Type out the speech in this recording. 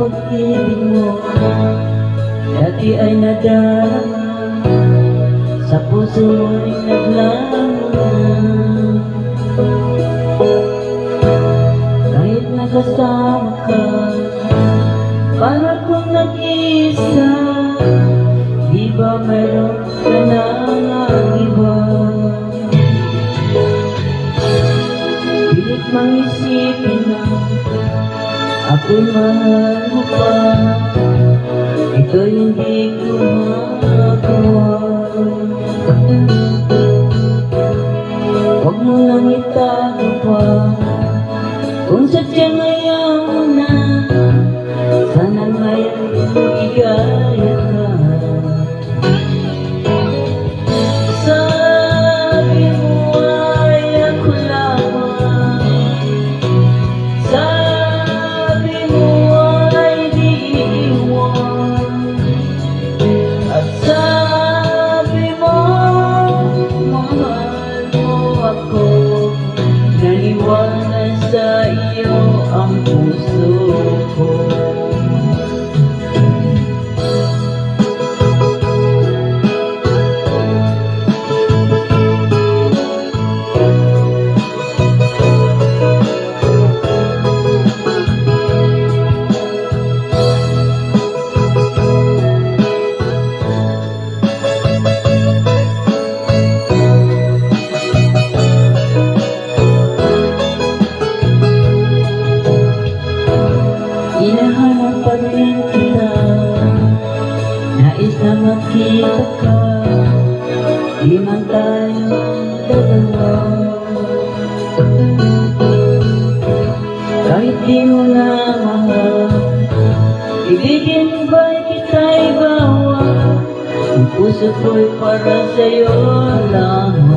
pag-ibig mo dati ay nadarama, sa puso mo'y naglaman. Kahit nakasama ka, para kung nag-iisa, di ba mayroon ka na iba? Pilit mang isipin na ako'y mahal mo pa, ito'y hindi ko magawa. Huwag mo nang itago pa, kung sadyang ayaw mo na, sana may ligaya ka. Sabi mo ay ako lamang, sabi mo ay di iiwan, at sabi mo mahal mo ako, naiwanan sa iyo ang puso ko. Hinahanap pa rin kita, nais na makita ka, di man tayo dalawa. Kahit di mo na mahal, ibigin ba'y kita'y bawa, ang puso ko'y para sa'yo lamang.